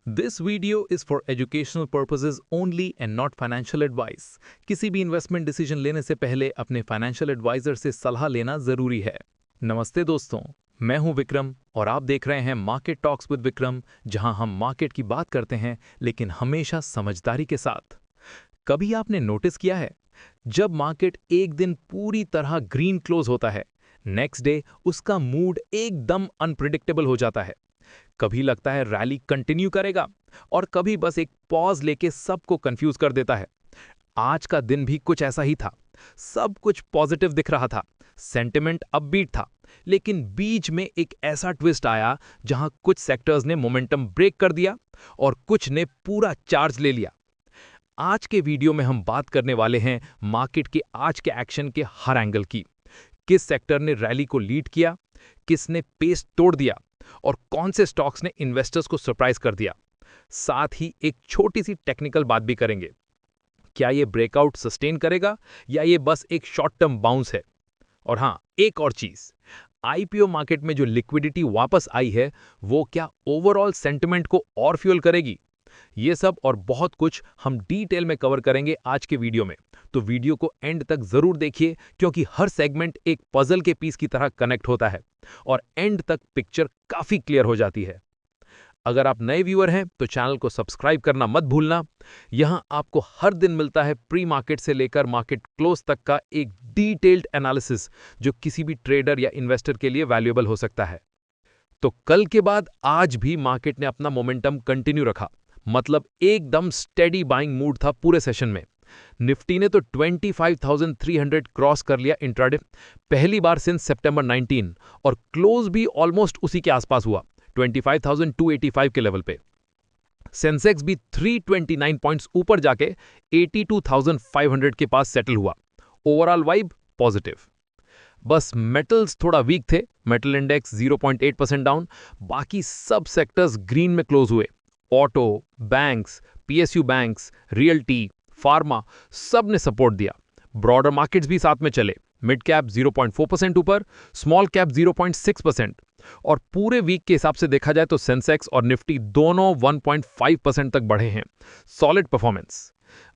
This video is for educational purposes only and not financial advice. किसी भी investment decision लेने से पहले अपने फाइनेंशियल एडवाइजर से सलाह लेना जरूरी है। नमस्ते दोस्तों, मैं हूं विक्रम और आप देख रहे हैं मार्केट टॉक्स विद विक्रम, जहां हम मार्केट की बात करते हैं लेकिन हमेशा समझदारी के साथ। कभी आपने नोटिस किया है, जब मार्केट एक दिन पूरी तरह ग्रीन क्लोज होता है, नेक्स्ट डे उसका मूड एकदम अनप्रिडिक्टेबल हो जाता है। कभी लगता है रैली कंटिन्यू करेगा और कभी बस एक पॉज लेके सबको कंफ्यूज कर देता है। आज का दिन भी कुछ ऐसा ही था। सब कुछ पॉजिटिव दिख रहा था, सेंटिमेंट अपबीट था, लेकिन बीच में एक ऐसा ट्विस्ट आया जहां कुछ सेक्टर्स ने मोमेंटम ब्रेक कर दिया और कुछ ने पूरा चार्ज ले लिया। आज के वीडियो में हम बात करने वाले हैं मार्केट के आज के एक्शन के हर एंगल की। किस सेक्टर ने रैली को लीड किया, किसने पेस तोड़ दिया और कौन से स्टॉक्स ने इन्वेस्टर्स को सरप्राइज कर दिया। साथ ही एक छोटी सी टेक्निकल बात भी करेंगे। क्या ये ब्रेकआउट सस्टेन करेगा या ये बस एक शॉर्ट टर्म बाउंस है। और हां, एक और चीज, आईपीओ मार्केट में जो लिक्विडिटी वापस आई है वो क्या ओवरऑल सेंटिमेंट को और फ्यूल करेगी। ये सब और बहुत कुछ हम डिटेल में कवर करेंगे आज के वीडियो में, तो वीडियो को एंड तक जरूर देखिए क्योंकि हर सेगमेंट एक पजल के पीस की तरह कनेक्ट होता है और एंड तक पिक्चर काफी क्लियर हो जाती है। अगर आप नए व्यूअर हैं तो चैनल को सब्सक्राइब करना मत भूलना। यहां आपको हर दिन मिलता है प्री मार्केट से लेकर मार्केट क्लोज तक का एक डिटेल्ड एनालिसिस जो किसी भी ट्रेडर या इन्वेस्टर के लिए वैल्यूएबल हो सकता है। तो कल के बाद आज भी मार्केट ने अपना मोमेंटम कंटिन्यू रखा, मतलब एकदम स्टेडी बाइंग मूड था पूरे सेशन में। निफ्टी ने तो 25,300 क्रॉस कर लिया इंट्राडे, पहली बार सिंस सितंबर 19, और क्लोज भी ऑलमोस्ट उसी के आसपास हुआ 25,285 के लेवल पे। सेंसेक्स भी 329 पॉइंट्स ऊपर जाके 82,500 के पास सेटल हुआ। Overall vibe positive. बस मेटल्स थोड़ा वीक थे, मेटल इंडेक्स 0.8% डाउन, बाकी सब सेक्टर्स ग्रीन में क्लोज हुए। Auto, banks, PSU banks, realty, pharma सब ने सपोर्ट दिया। ब्रॉडर मार्केट्स भी साथ में चले, मिड कैप 0.4% ऊपर, स्मॉल कैप 0.6%, और पूरे वीक के हिसाब से देखा जाए तो सेंसेक्स और निफ्टी दोनों 1.5% तक बढ़े हैं। Solid performance.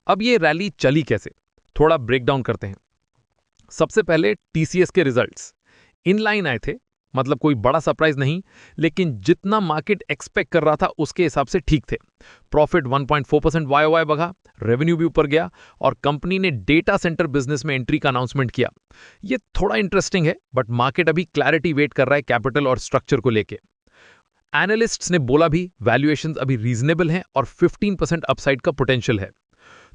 अब ये रैली चली कैसे, थोड़ा ब्रेकडाउन करते हैं। सबसे पहले टीसीएस के रिजल्ट्स इनलाइन आए थे, मतलब कोई बड़ा सरप्राइज नहीं, लेकिन जितना मार्केट एक्सपेक्ट कर रहा था उसके हिसाब से ठीक थे। प्रॉफिट 1.4% वाई बढ़ा, रेवेन्यू भी ऊपर गया और कंपनी ने डेटा सेंटर बिजनेस में एंट्री का अनाउंसमेंट किया। ये थोड़ा इंटरेस्टिंग है, बट मार्केट अभी क्लैरिटी वेट कर रहा है कैपिटल और स्ट्रक्चर को लेके। एनालिस्ट्स ने बोला भी वैल्यूएशंस अभी रीजनेबल हैं और 15% अपसाइड का पोटेंशियल है।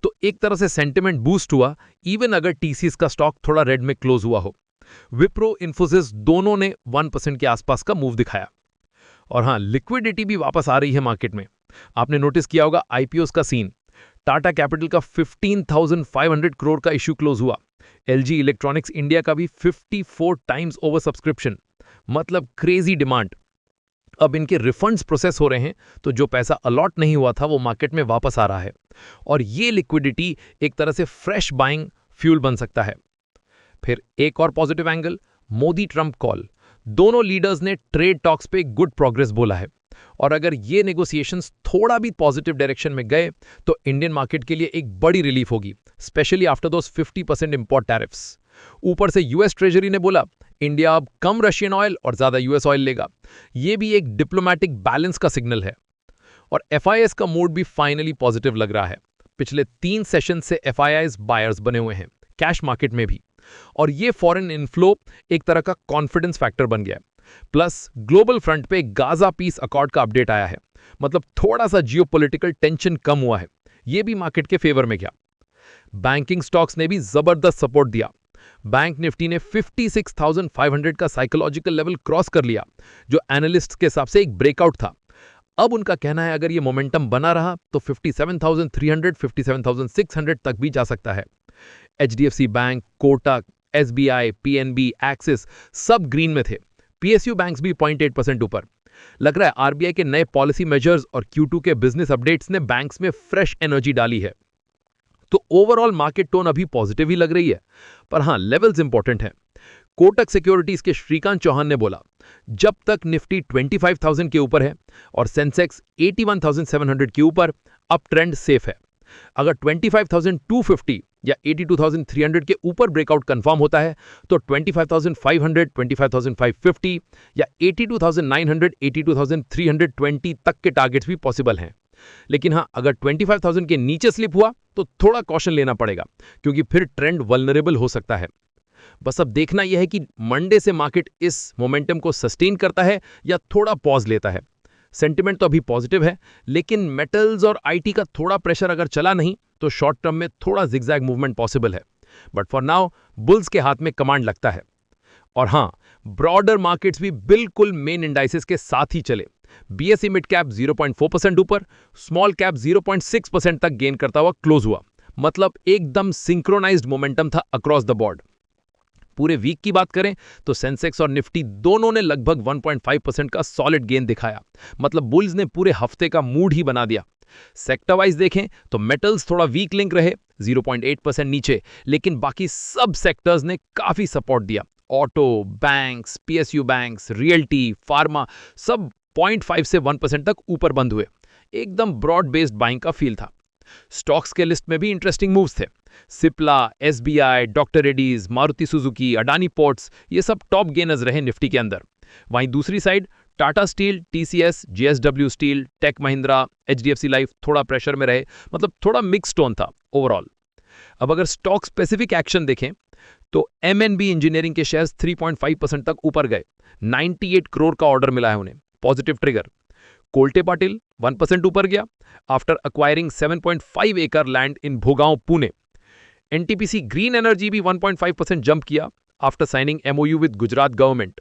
तो एक तरह से सेंटिमेंट बूस्ट हुआ, इवन अगर टीसीएस का स्टॉक थोड़ा रेड में क्लोज हुआ हो। विप्रो, इन्फोसिस दोनों ने 1% के आसपास का मूव दिखाया। और हां, लिक्विडिटी भी वापस आ रही है मार्केट में। आपने नोटिस किया होगा आईपीओस का सीन। टाटा कैपिटल का 15,500 करोड़ का इश्यू क्लोज हुआ। एलजी इलेक्ट्रॉनिक्स इंडिया का भी 54 टाइम्स ओवर सब्सक्रिप्शन, मतलब क्रेजी डिमांड। अब इनके रिफंड्स प्रोसेस हो रहे हैं, तो जो पैसा अलॉट नहीं हुआ था वो मार्केट में वापस आ रहा है और ये लिक्विडिटी एक तरह से फ्रेश बाइंग फ्यूल बन सकता है। फिर एक और positive angle, Modi Trump call. दोनों लीडर्स ने ट्रेड टॉक्स पे गुड प्रोग्रेस बोला है और अगर ये नेगोशिएशंस थोड़ा भी पॉजिटिव डायरेक्शन में गए तो इंडियन मार्केट के लिए एक बड़ी रिलीफ होगी, स्पेशली आफ्टर दोस 50% इंपोर्ट टैरिफ्स। ऊपर से यूएस ट्रेजरी ने बोला इंडिया अब कम रशियन ऑयल और ज्यादा यूएस ऑयल लेगा। ये भी एक डिप्लोमैटिक बैलेंस का सिग्नल है। और एफआईआईज का मूड भी फाइनली पॉजिटिव लग रहा है। पिछले 3 सेशन से एफआईआईज बायर्स बने हुए हैं, कैश मार्केट में भी, और ये फॉरेन इनफ्लो एक तरह का कॉन्फिडेंस फैक्टर बन गया है। प्लस ग्लोबल फ्रंट पे गाजा पीस अकॉर्ड का अपडेट आया है, मतलब थोड़ा सा जियोपॉलिटिकल टेंशन कम हुआ है। ये भी मार्केट के फेवर में गया। बैंकिंग स्टॉक्स ने भी जबरदस्त सपोर्ट दिया। बैंक निफ्टी ने 56,500 का साइकोलॉजिकल लेवल क्रॉस कर लिया, जो एनालिस्ट्स के हिसाब से एक ब्रेकआउट था। अब उनका कहना है अगर ये मोमेंटम बना रहा तो 57,300, 57,600 तक भी जा सकता है। HDFC bank, Kotak, SBI, PNB, axis सब ग्रीन में थे। पीएसयू बैंक्स भी 0.8% ऊपर। लग रहा है आरबीआई के नए पॉलिसी मेजर्स और Q2 के बिजनेस अपडेट्स ने बैंक्स में फ्रेश एनर्जी डाली है। तो ओवरऑल मार्केट टोन अभी पॉजिटिव ही लग रही है, पर हां, लेवल्स इंपॉर्टेंट है। कोटक सिक्योरिटीज के श्रीकांत चौहान ने बोला, जब तक निफ्टी 25,000 के ऊपर है और सेंसेक्स 81,700 के ऊपर, अप ट्रेंड सेफ है। अगर 25,250 या 82,300 के ऊपर ब्रेकआउट कंफर्म होता है तो 25,500, 25,550 या 82,900, 82,320 तक के टारगेट्स भी पॉसिबल हैं। लेकिन हाँ, अगर 25,000 के नीचे स्लिप हुआ तो थोड़ा कॉशन लेना पड़ेगा, क्योंकि फिर ट्रेंड वल्नरेबल हो सकता है। बस अब देखना यह है कि मंडे से मार्केट इस मोमेंटम को सस्टेन करता है या थोड़ा पॉज लेता है। सेंटिमेंट तो अभी पॉजिटिव है, लेकिन मेटल्स और आईटी का थोड़ा प्रेशर अगर चला नहीं तो शॉर्ट टर्म में थोड़ा जिगजैग मूवमेंट पॉसिबल है। बट फॉर नाउ बुल्स के हाथ में कमांड लगता है। और हाँ, ब्रॉडर मार्केट्स भी बिल्कुल मेन इंडाइसेस के साथ ही चले। बीएसई मिड कैप 0.4% ऊपर, स्मॉल कैप 0.6% तक गेन करता हुआ क्लोज हुआ। मतलब एकदम सिंक्रोनाइज्ड मोमेंटम था अक्रॉस द बोर्ड। पूरे वीक की बात करें तो सेंसेक्स और निफ्टी दोनों ने लगभग 1.5% का सॉलिड गेन दिखाया। मतलब बुल्स ने पूरे हफ्ते का मूड ही बना दिया। सेक्टर वाइज देखें तो मेटल्स थोड़ा वीक लिंक रहे, 0.8% नीचे, लेकिन बाकी सब सेक्टर्स ने काफी सपोर्ट दिया। Auto, banks, PSU banks, realty, pharma सब 0.5 से 1% तक ऊपर बंद हुए। एकदम ब्रॉड बेस्ड बाइंग का फील था। स्टॉक्स के लिस्ट में भी इंटरेस्टिंग मूव्स थे। Cipla, SBI, doctor Reddy's, Maruti Suzuki, Adani ports, ये सब टॉप गेनर्स रहे निफ्टी के अंदर। वहीं दूसरी side Tata Steel, TCS, JSW Steel, Tech Mahindra, HDFC Life थोड़ा प्रेशर में रहे। मतलब थोड़ा मिक्स टोन था ओवरऑल। अब अगर स्टॉक स्पेसिफिक एक्शन देखें तो एमएनबी इंजीनियरिंग के शेयर्स 3.5% तक ऊपर गए। 98 करोड़ का ऑर्डर मिला है उन्हें, पॉजिटिव ट्रिगर। कोल्टे पाटिल 1% ऊपर गया आफ्टर एक्वायरिंग 7.5 एकड़ land in Bhogaon, Pune. NTPC green energy भी 1.5% जंप किया after signing MOU with Gujarat government.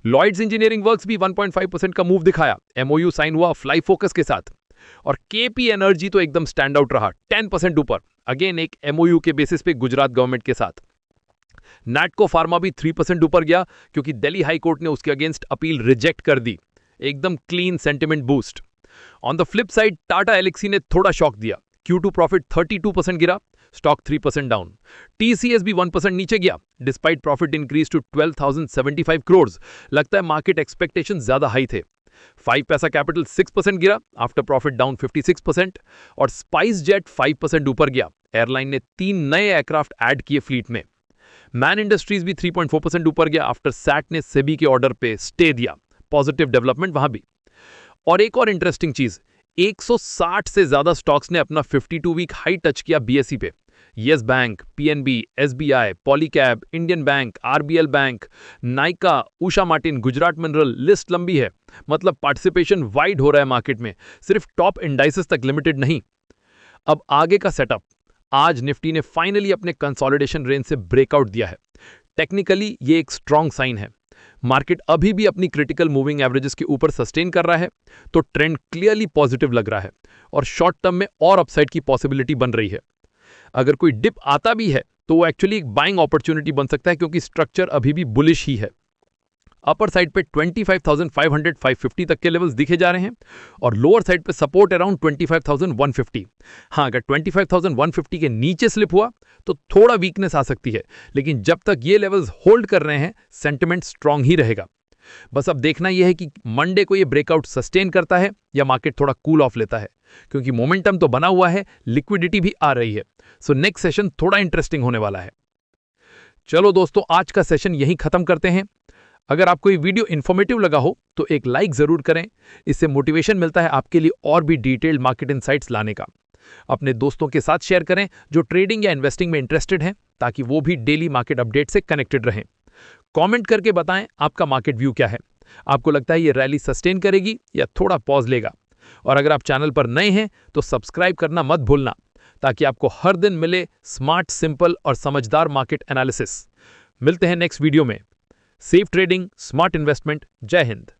Lloyds Engineering Works भी 1.5% का मूव दिखाया, एमओयू साइन हुआ फ्लाई फोकस के साथ। और केपी एनर्जी तो एकदम स्टैंड आउट रहा, 10% ऊपर, अगेन एक एमओयू के बेसिस पे गुजरात गवर्नमेंट के साथ। नैटको फार्मा भी 3% ऊपर गया, क्योंकि दिल्ली हाई कोर्ट ने उसके अगेंस्ट अपील रिजेक्ट कर दी। एकदम clean sentiment boost. On the flip side Tata Elxsi ने थोड़ा शॉक दिया। Q2 प्रॉफिट 32% गिरा, स्टॉक 3% डाउन। टीसीएस भी 1% नीचे गया despite profit increase to 12,075 crore. लगता है मार्केट एक्सपेक्टेशन ज्यादा हाई थे। 5 पैसा कैपिटल 6% गिरा आफ्टर प्रॉफिट डाउन 56%। और स्पाइस जेट 5% ऊपर गया। एयरलाइन ने 3 नए एयरक्राफ्ट ऐड किए फ्लीट में। मैन इंडस्ट्रीज भी 3.4% ऊपर गया आफ्टर सैट ने सेबी के ऑर्डर पे स्टे दिया। पॉजिटिव डेवलपमेंट वहां भी। और एक और इंटरेस्टिंग चीज, 160 से ज्यादा स्टॉक्स ने अपना 52 वीक हाई टच किया बीएसई पे। Yes bank, PNB, SBI, Polycab, Indian bank, RBL bank, Nykaa, Usha Martin, Gujarat mineral, list लंबी है। मतलब पार्टिसिपेशन वाइड हो रहा है मार्केट में, सिर्फ टॉप इंडाइसेस तक लिमिटेड नहीं। अब आगे का सेटअप, आज निफ्टी ने फाइनली अपने कंसोलिडेशन रेंज से ब्रेकआउट दिया है। टेक्निकली ये एक स्ट्रॉन्ग साइन है। मार्केट अभी भी अपनी क्रिटिकल मूविंग एवरेजेस के ऊपर सस्टेन कर रहा है, तो ट्रेंड क्लियरली पॉजिटिव लग रहा है और शॉर्ट टर्म में और अपसाइड की पॉसिबिलिटी बन रही है। अगर कोई डिप आता भी है तो वो एक्चुअली एक बाइंग अपॉर्चुनिटी बन सकता है, क्योंकि स्ट्रक्चर अभी भी बुलिश ही है। अपर साइड पे 25,500, 550 तक के लेवल्स दिखे जा रहे हैं और लोअर साइड पे सपोर्ट अराउंड 25,150। हाँ, अगर 25,150 के नीचे स्लिप हुआ तो थोड़ा वीकनेस आ सकती है, लेकिन जब तक ये लेवल्स होल्ड कर रहे हैं सेंटिमेंट स्ट्रांग ही रहेगा। बस अब देखना यह है कि मंडे को ये ब्रेकआउट सस्टेन करता है या मार्केट थोड़ा कूल ऑफ लेता है, क्योंकि मोमेंटम तो बना हुआ है, लिक्विडिटी भी आ रही है। सो नेक्स्ट सेशन थोड़ा इंटरेस्टिंग होने वाला है। चलो दोस्तों, आज का सेशन यहीं खत्म करते हैं। अगर आपको ये वीडियो इन्फॉर्मेटिव लगा हो तो एक लाइक जरूर करें, इससे मोटिवेशन मिलता है आपके लिए और भी डिटेल्ड मार्केट इनसाइट्स लाने का। अपने दोस्तों के साथ शेयर करें जो ट्रेडिंग या इन्वेस्टिंग में इंटरेस्टेड हैं, ताकि वो भी डेली मार्केट अपडेट से कनेक्टेड रहें। कमेंट करके बताएं आपका मार्केट व्यू क्या है। आपको लगता है ये रैली सस्टेन करेगी या थोड़ा पॉज लेगा? और अगर आप चैनल पर नए हैं तो सब्सक्राइब करना मत भूलना, ताकि आपको हर दिन मिले स्मार्ट, सिंपल और समझदार मार्केट एनालिसिस। मिलते हैं नेक्स्ट वीडियो में। Safe trading, smart investment. जय हिंद।